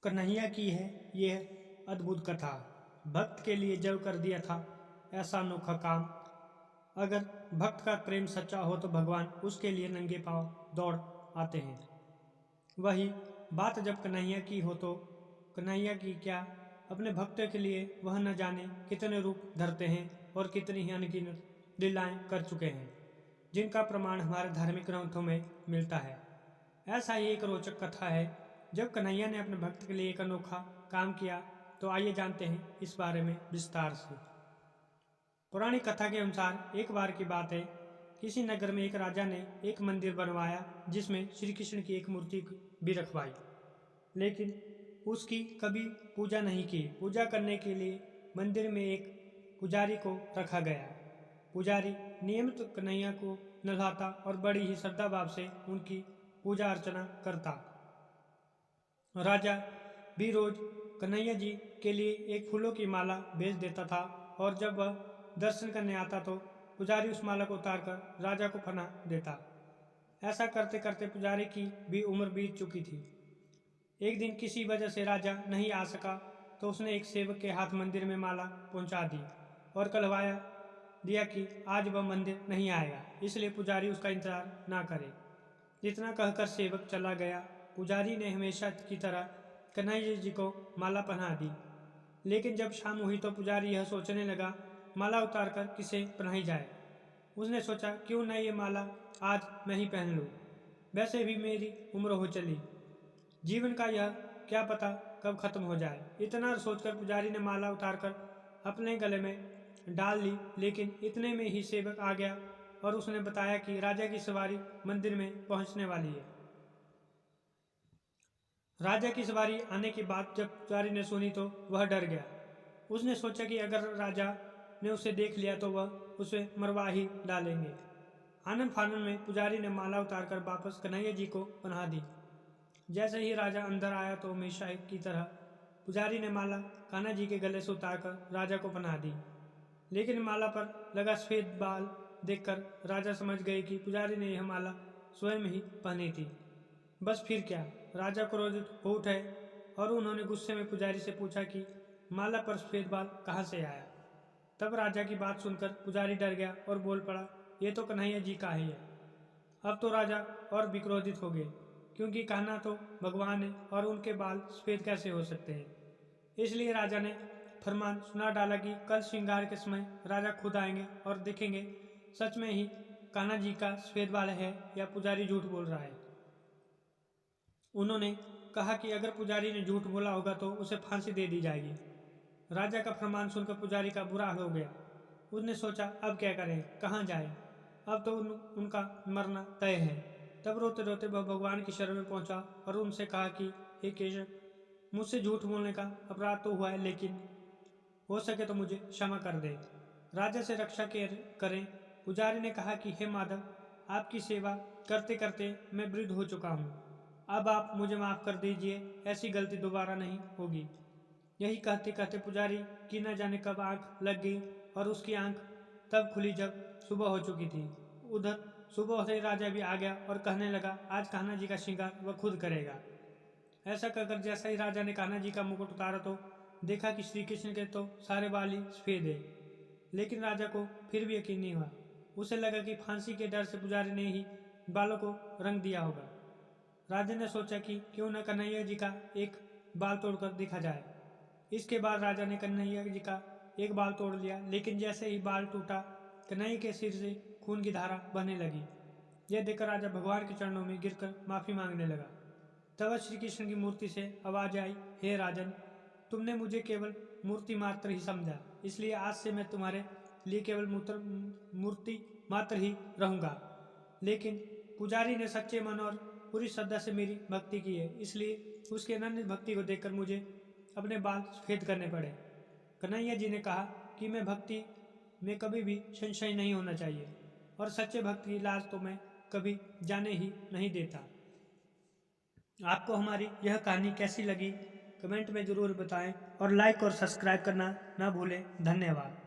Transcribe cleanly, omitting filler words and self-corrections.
कन्हैया की है यह अद्भुत कथा। भक्त के लिए जब कर दिया था ऐसा अनोखा काम। अगर भक्त का प्रेम सच्चा हो तो भगवान उसके लिए नंगे पांव दौड़ आते हैं। वही बात जब कन्हैया की हो तो कन्हैया की क्या, अपने भक्तों के लिए वह न जाने कितने रूप धरते हैं और कितनी ही अनगिनत लीलाएं कर चुके हैं, जिनका प्रमाण हमारे धार्मिक ग्रंथों में मिलता है। ऐसा ही एक रोचक कथा है जब कन्हैया ने अपने भक्त के लिए एक अनोखा काम किया। तो आइए जानते हैं इस बारे में विस्तार से। पुरानी कथा के अनुसार एक बार की बात है, किसी नगर में एक राजा ने एक मंदिर बनवाया जिसमें श्री कृष्ण की एक मूर्ति भी रखवाई, लेकिन उसकी कभी पूजा नहीं की। पूजा करने के लिए मंदिर में एक पुजारी को रखा गया। पुजारी नियमित कन्हैया को नहलाता और बड़ी ही श्रद्धा भाव से उनकी पूजा अर्चना करता। राजा भी रोज कन्हैया जी के लिए एक फूलों की माला भेज देता था और जब वह दर्शन करने आता तो पुजारी उस माला को उतारकर राजा को पनाह देता। ऐसा करते करते पुजारी की भी उम्र बीत चुकी थी। एक दिन किसी वजह से राजा नहीं आ सका तो उसने एक सेवक के हाथ मंदिर में माला पहुंचा दी और कहलवाया दिया कि आज वह मंदिर नहीं आएगा, इसलिए पुजारी उसका इंतजार ना करे। इतना कहकर सेवक चला गया। पुजारी ने हमेशा की तरह कन्हैया जी को माला पहना दी, लेकिन जब शाम हुई तो पुजारी यह सोचने लगा माला उतारकर किसे पहनाई जाए। उसने सोचा क्यों न ये माला आज मैं ही पहन लूँ, वैसे भी मेरी उम्र हो चली, जीवन का यह क्या पता कब खत्म हो जाए। इतना सोचकर पुजारी ने माला उतारकर अपने गले में डाल ली, लेकिन इतने में ही सेवक आ गया और उसने बताया कि राजा की सवारी मंदिर में पहुंचने वाली है। राजा की सवारी आने की बात जब पुजारी ने सुनी तो वह डर गया। उसने सोचा कि अगर राजा ने उसे देख लिया तो वह उसे मरवा ही डालेंगे। आनंद फानन में पुजारी ने माला उतारकर वापस कन्हैया जी को पहना दी। जैसे ही राजा अंदर आया तो हमेशा की तरह पुजारी ने माला कान्हा जी के गले से उतारकर राजा को पहना दी, लेकिन माला पर लगा सफेद बाल देखकर राजा समझ गए कि पुजारी ने यह माला स्वयं ही पहनी थी। बस फिर क्या, राजा क्रोधित हो उठे और उन्होंने गुस्से में पुजारी से पूछा कि माला पर सफेद बाल कहाँ से आया। तब राजा की बात सुनकर पुजारी डर गया और बोल पड़ा, ये तो कन्हैया जी का ही है। अब तो राजा और भी क्रोधित हो गए, क्योंकि कान्हा तो भगवान है और उनके बाल सफेद कैसे हो सकते हैं। इसलिए राजा ने फरमान सुना डाला कि कल श्रृंगार के समय राजा खुद आएंगे और देखेंगे सच में ही कान्हा जी का सफेद बाल है या पुजारी झूठ बोल रहा है। उन्होंने कहा कि अगर पुजारी ने झूठ बोला होगा तो उसे फांसी दे दी जाएगी। राजा का फरमान सुनकर पुजारी का बुरा हाल हो गया। उसने सोचा अब क्या करें, कहाँ जाए, अब तो उनका मरना तय है। तब रोते रोते वह भगवान की शरण में पहुंचा और उनसे कहा कि हे केशव, मुझसे झूठ बोलने का अपराध तो हुआ है, लेकिन हो सके तो मुझे क्षमा कर दे, राजा से रक्षा करें। पुजारी ने कहा कि हे माधव, आपकी सेवा करते करते मैं वृद्ध हो चुका हूँ, अब आप मुझे माफ कर दीजिए, ऐसी गलती दोबारा नहीं होगी। यही कहते कहते पुजारी की न जाने कब आंख लग गई और उसकी आंख तब खुली जब सुबह हो चुकी थी। उधर सुबह होते ही राजा भी आ गया और कहने लगा आज कान्हा जी का श्रृंगार वह खुद करेगा। ऐसा कहकर जैसा ही राजा ने कान्हा जी का मुकुट उतारा तो देखा कि श्री कृष्ण के तो सारे बाल ही सफेद है, लेकिन राजा को फिर भी यकीन नहीं हुआ। उसे लगा कि फांसी के डर से पुजारी ने ही बालों को रंग दिया होगा। राजा ने सोचा कि क्यों न कन्हैया जी का एक बाल तोड़कर देखा जाए। इसके बाद राजा ने कन्हैया जी का एक बाल तोड़ लिया, लेकिन जैसे ही बाल टूटा कन्हैया के सिर से खून की धारा बहने लगी। यह देखकर राजा भगवान के चरणों में गिरकर माफी मांगने लगा। तब श्री कृष्ण की मूर्ति से आवाज आई, हे राजन, तुमने मुझे केवल मूर्ति मात्र ही समझा, इसलिए आज से मैं तुम्हारे लिए केवल मूर्ति मात्र ही रहूंगा। लेकिन पुजारी ने सच्चे मन और पूरी श्रद्धा से मेरी भक्ति की है, इसलिए उसकी अनन्य भक्ति को देखकर मुझे अपने बाल सफेद करने पड़े। कन्हैया जी ने कहा कि मैं भक्ति में कभी भी संशय नहीं होना चाहिए और सच्चे भक्त की लाज तो मैं कभी जाने ही नहीं देता। आपको हमारी यह कहानी कैसी लगी कमेंट में ज़रूर बताएं और लाइक और सब्सक्राइब करना ना भूलें। धन्यवाद।